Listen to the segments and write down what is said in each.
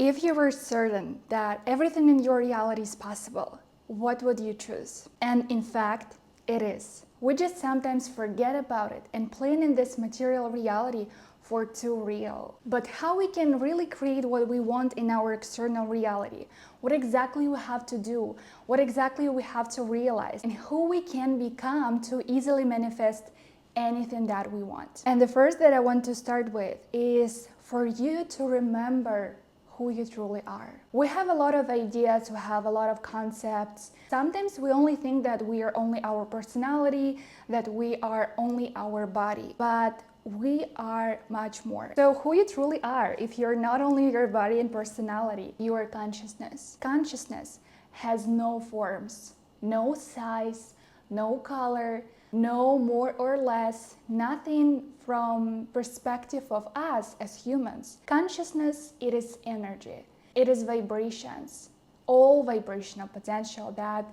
If you were certain that everything in your reality is possible, what would you choose? And in fact, it is. We just sometimes forget about it and plan in this material reality for too real. But how we can really create what we want in our external reality, what exactly we have to do, what exactly we have to realize, and who we can become to easily manifest anything that we want. And the first that I want to start with is for you to remember who you truly are. We have a lot of ideas, we have a lot of concepts. Sometimes we only think that we are only our personality, that we are only our body, but we are much more. So who you truly are, if you're not only your body and personality, you are consciousness. Consciousness has no forms, no size, no color, no more or less, nothing from perspective of us as humans. Consciousness, it is energy, it is vibrations. All vibrational potential that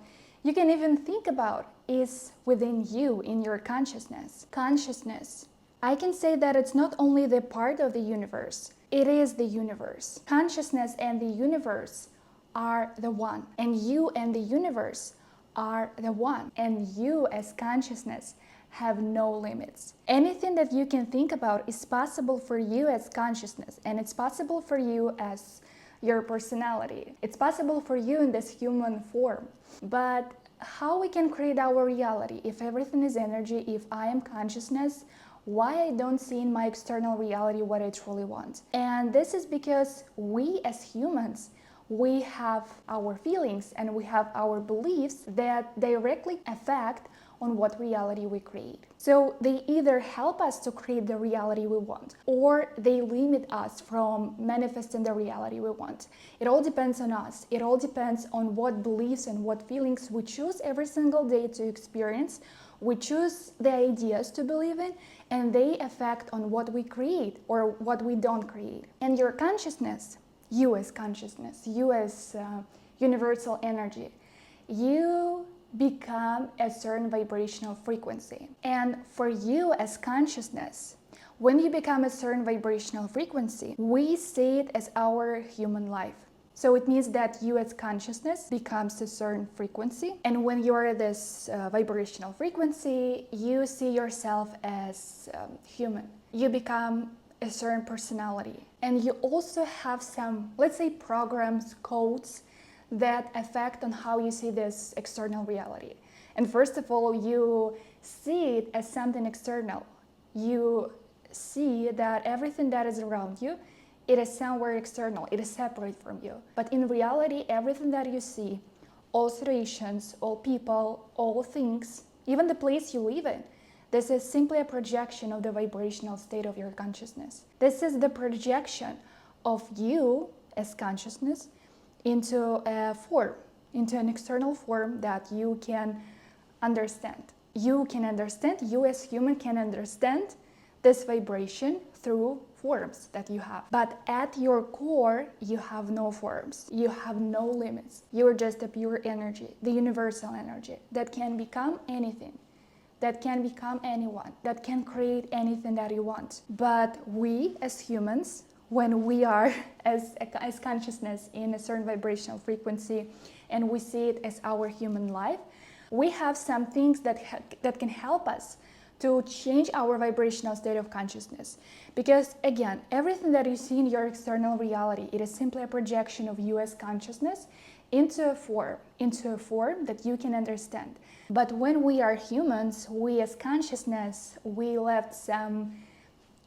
you can even think about is within you, in your consciousness. Consciousness, I can say that it's not only the part of the universe, it is the universe. Consciousness and the universe are the one, and you and the universe are the one, and you as consciousness have no limits. Anything that you can think about is possible for you as consciousness, and it's possible for you as your personality. It's possible for you in this human form. But how we can create our reality if everything is energy, if I am consciousness, why I don't see in my external reality what I truly want? And this is because we as humans, we have our feelings and we have our beliefs that directly affect on what reality we create. So they either help us to create the reality we want, or they limit us from manifesting the reality we want. It all depends on us. It all depends on what beliefs and what feelings we choose every single day to experience. We choose the ideas to believe in, and they affect on what we create or what we don't create. And your consciousness, you as consciousness, you as universal energy, you become a certain vibrational frequency. And for you as consciousness, when you become a certain vibrational frequency, we see it as our human life. So it means that you as consciousness becomes a certain frequency. And when you're at this vibrational frequency, you see yourself as human. You become a certain personality. And you also have some, let's say, programs, codes that affect on how you see this external reality. And first of all, you see it as something external. You see that everything that is around you, it is somewhere external, it is separate from you. But in reality, everything that you see, all situations, all people, all things, even the place you live in, this is simply a projection of the vibrational state of your consciousness. This is the projection of you as consciousness into a form, into an external form that you can understand. You can understand, you as human can understand this vibration through forms that you have. But at your core, you have no forms. You have no limits. You're just a pure energy, the universal energy that can become anything, that can become anyone, that can create anything that you want. But we as humans, when we are as consciousness in a certain vibrational frequency and we see it as our human life, we have some things that can help us to change our vibrational state of consciousness. Because again, everything that you see in your external reality, it is simply a projection of you as consciousness into a form that you can understand. But when we are humans, we as consciousness, we left some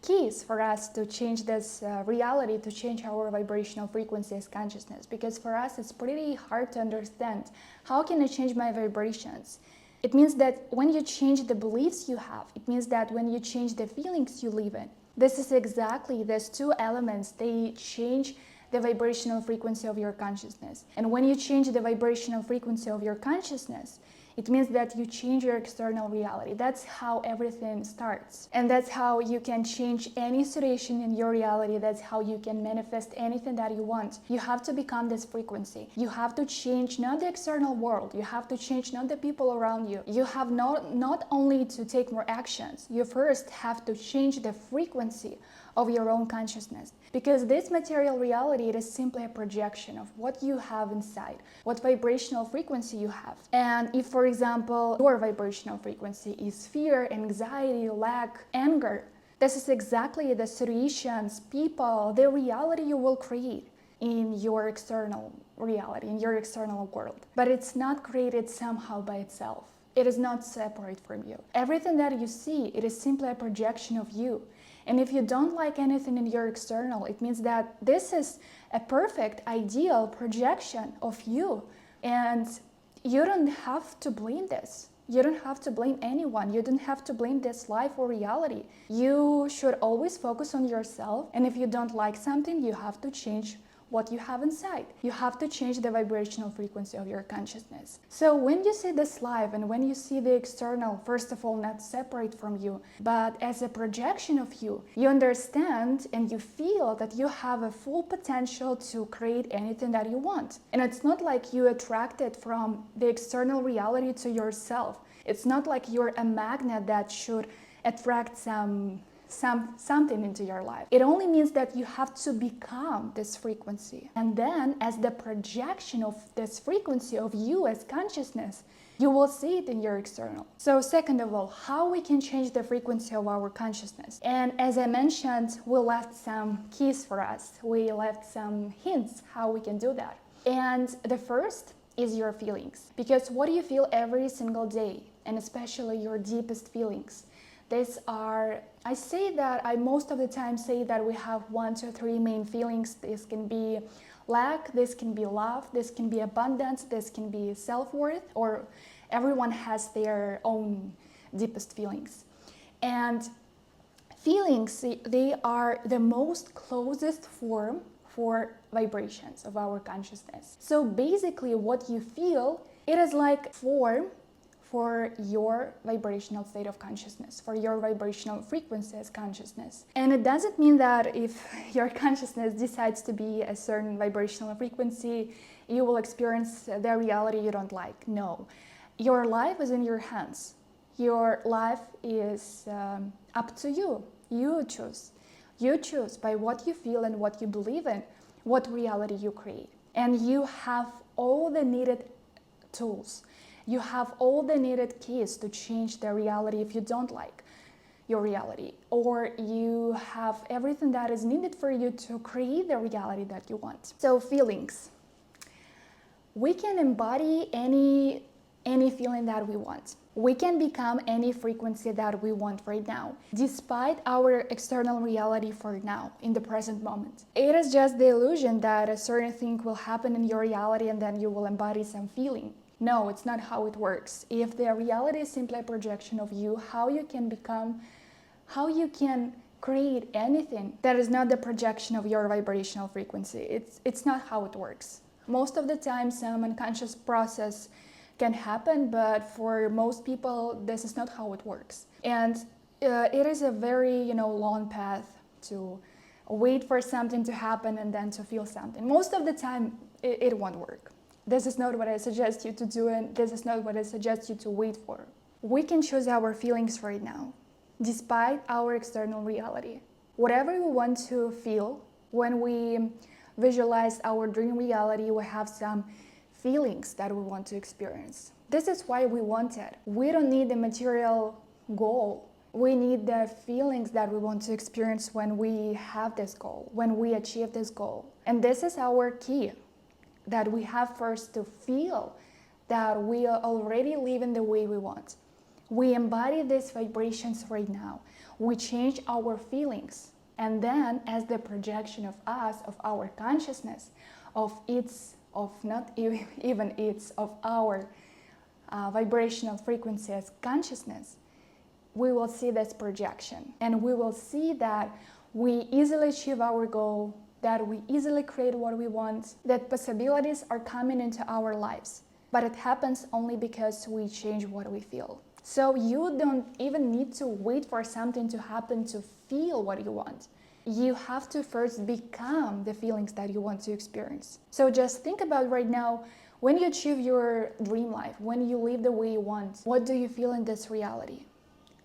keys for us to change this reality, to change our vibrational frequency as consciousness. Because for us, it's pretty hard to understand, how can I change my vibrations? It means that when you change the beliefs you have, it means that when you change the feelings you live in, this is exactly these two elements, they change the vibrational frequency of your consciousness. And when you change the vibrational frequency of your consciousness, it means that you change your external reality. That's how everything starts. And that's how you can change any situation in your reality. That's how you can manifest anything that you want. You have to become this frequency. You have to change not the external world. You have to change not the people around you. You have not only to take more actions. You first have to change the frequency of your own consciousness. Because this material reality, it is simply a projection of what you have inside, what vibrational frequency you have. And if, for example, your vibrational frequency is fear, anxiety, lack, anger, this is exactly the situations, people, the reality you will create in your external reality, in your external world. But it's not created somehow by itself. It is not separate from you. Everything that you see, it is simply a projection of you. And if you don't like anything in your external, it means that this is a perfect, ideal projection of you. And you don't have to blame this. You don't have to blame anyone. You don't have to blame this life or reality. You should always focus on yourself. And if you don't like something, you have to change what you have inside. You have to change the vibrational frequency of your consciousness. So when you see this life and when you see the external, first of all, not separate from you, but as a projection of you, you understand and you feel that you have a full potential to create anything that you want. And it's not like you attracted from the external reality to yourself. It's not like you're a magnet that should attract something into your life. It only means that you have to become this frequency. And then as the projection of this frequency of you as consciousness, you will see it in your external. So second of all, how we can change the frequency of our consciousness. And as I mentioned, we left some keys for us. We left some hints how we can do that. And the first is your feelings. Because what do you feel every single day? And especially your deepest feelings. These are, I say that, I most of the time say that we have 1 to 3 main feelings. This can be lack, this can be love, this can be abundance, this can be self-worth, or everyone has their own deepest feelings. And feelings, they are the most closest form for vibrations of our consciousness. So basically what you feel, it is like form for your vibrational state of consciousness, for your vibrational frequency as consciousness. And it doesn't mean that if your consciousness decides to be a certain vibrational frequency, you will experience the reality you don't like. No. Your life is in your hands. Your life is up to you. You choose. You choose by what you feel and what you believe in, what reality you create. And you have all the needed tools. You have all the needed keys to change the reality if you don't like your reality. Or you have everything that is needed for you to create the reality that you want. So feelings. We can embody any feeling that we want. We can become any frequency that we want right now, despite our external reality for now, in the present moment. It is just the illusion that a certain thing will happen in your reality and then you will embody some feeling. No, it's not how it works. If the reality is simply a projection of you, how you can create anything that is not the projection of your vibrational frequency. It's not how it works. Most of the time, some unconscious process can happen, but for most people, this is not how it works. And it is a very, long path to wait for something to happen and then to feel something. Most of the time, it won't work. This is not what I suggest you to do, and this is not what I suggest you to wait for. We can choose our feelings right now, despite our external reality. Whatever we want to feel, when we visualize our dream reality, we have some feelings that we want to experience. This is why we want it. We don't need the material goal. We need the feelings that we want to experience when we have this goal, when we achieve this goal. And this is our key. That we have first to feel that we are already living the way we want. We embody these vibrations right now. We change our feelings. And then as the projection of us, of our consciousness, of our vibrational frequency as consciousness, we will see this projection. And we will see that we easily achieve our goal, that we easily create what we want, that possibilities are coming into our lives. But it happens only because we change what we feel. So you don't even need to wait for something to happen to feel what you want. You have to first become the feelings that you want to experience. So just think about right now, when you achieve your dream life, when you live the way you want, what do you feel in this reality?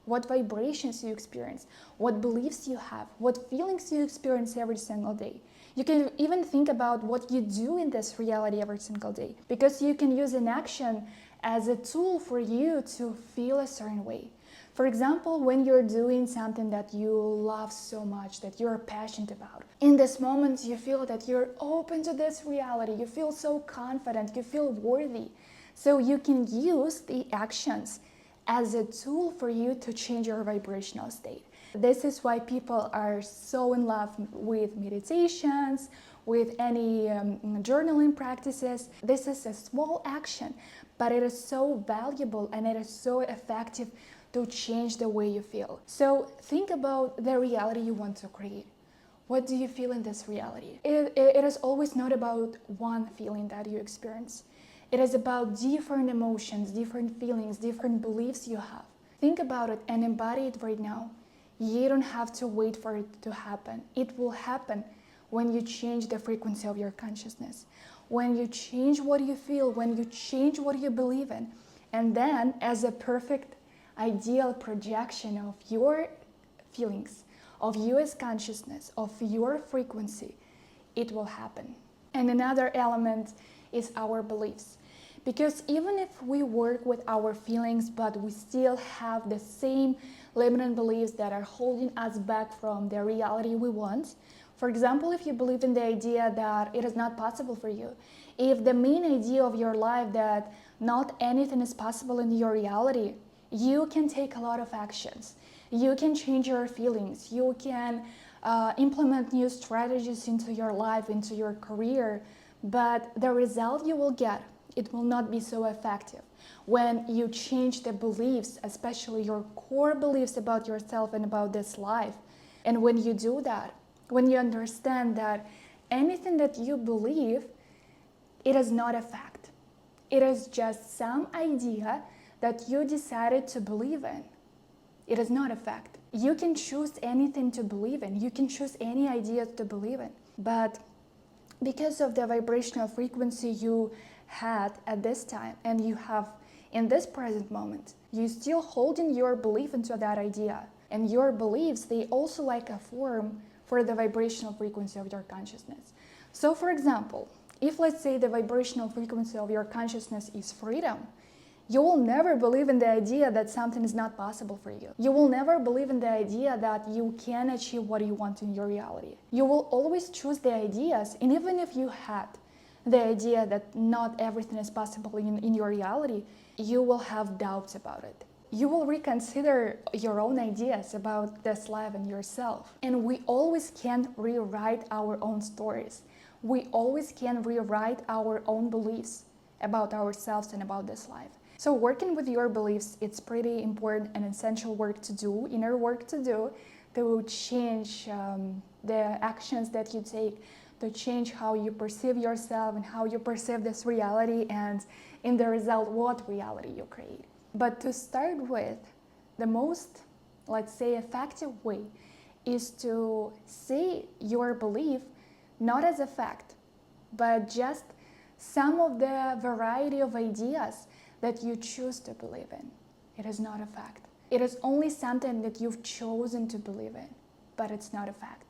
what vibrations you experience, what beliefs you have, what feelings you experience every single day. You can even think about what you do in this reality every single day, because you can use an action as a tool for you to feel a certain way. For example, when you're doing something that you love so much, that you're passionate about, in this moment you feel that you're open to this reality, you feel so confident, you feel worthy. So you can use the actions as a tool for you to change your vibrational state. This is why people are so in love with meditations, with any journaling practices. This is a small action, but it is so valuable and it is so effective to change the way you feel. So think about the reality you want to create. What do you feel in this reality? It is always not about one feeling that you experience. It is about different emotions, different feelings, different beliefs you have. Think about it and embody it right now. You don't have to wait for it to happen. It will happen when you change the frequency of your consciousness, when you change what you feel, when you change what you believe in. And then, as a perfect, ideal projection of your feelings, of you as consciousness, of your frequency, it will happen. And another element is our beliefs. Because even if we work with our feelings, but we still have the same limiting beliefs that are holding us back from the reality we want. For example, if you believe in the idea that it is not possible for you, if the main idea of your life that not anything is possible in your reality, you can take a lot of actions. You can change your feelings. You can implement new strategies into your life, into your career, but the result you will get, it will not be so effective. When you change the beliefs, especially your core beliefs about yourself and about this life, and when you do that, when you understand that anything that you believe, it is not a fact. It is just some idea that you decided to believe in. It is not a fact. You can choose anything to believe in. You can choose any idea to believe in. But because of the vibrational frequency you had at this time and you have in this present moment, you still holding your belief into that idea. And your beliefs, they also like a form for the vibrational frequency of your consciousness. So for example, if let's say the vibrational frequency of your consciousness is freedom, you will never believe in the idea that something is not possible for you. You will never believe in the idea that you can achieve what you want in your reality. You will always choose the ideas, and even if you had the idea that not everything is possible in your reality, you will have doubts about it. You will reconsider your own ideas about this life and yourself. And we always can rewrite our own stories. We always can rewrite our own beliefs about ourselves and about this life. So working with your beliefs, it's pretty important and essential work to do, inner work to do, to change the actions that you take, to change how you perceive yourself and how you perceive this reality, and in the result, what reality you create. But to start with, the most, let's say, effective way is to see your belief not as a fact, but just some of the variety of ideas that you choose to believe in. It is not a fact. It is only something that you've chosen to believe in, but it's not a fact.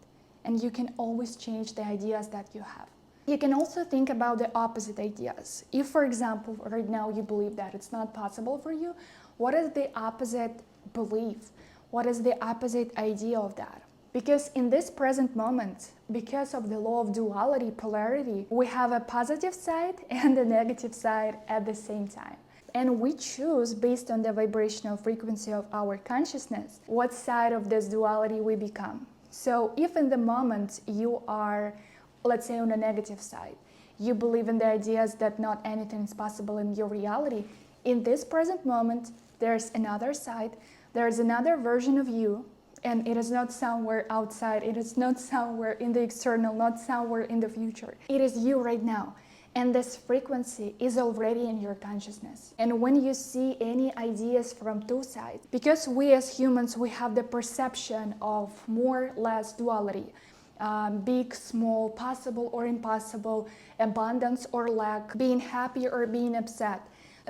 And you can always change the ideas that you have. You can also think about the opposite ideas. If, for example, right now you believe that it's not possible for you, what is the opposite belief? What is the opposite idea of that? Because in this present moment, because of the law of duality, polarity, we have a positive side and a negative side at the same time. And we choose, based on the vibrational frequency of our consciousness, what side of this duality we become. So if in the moment you are, let's say, on the negative side, you believe in the ideas that not anything is possible in your reality, in this present moment, there's another side, there's another version of you, and it is not somewhere outside, it is not somewhere in the external, not somewhere in the future. It is you right now. And this frequency is already in your consciousness. And when you see any ideas from two sides, because we as humans, we have the perception of more or less duality, big, small, possible or impossible, abundance or lack, being happy or being upset.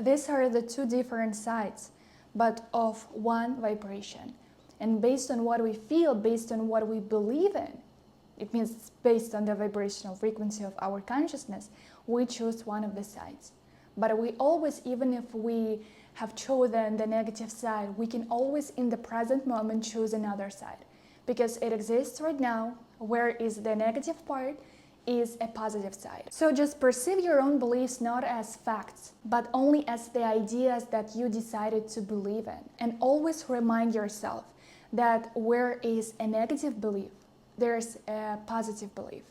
These are the two different sides. but of one vibration. And based on what we feel, based on what we believe in, it means based on the vibrational frequency of our consciousness, we choose one of the sides. But we always, even if we have chosen the negative side, we can always in the present moment choose another side, because it exists right now, whereas the negative part is a positive side. So just perceive your own beliefs not as facts, but only as the ideas that you decided to believe in. And always remind yourself that where is a negative belief, there's a positive belief.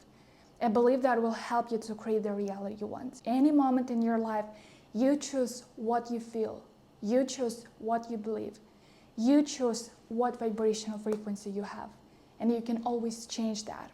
A belief that will help you to create the reality you want. Any moment in your life, you choose what you feel. You choose what you believe. You choose what vibrational frequency you have. And you can always change that.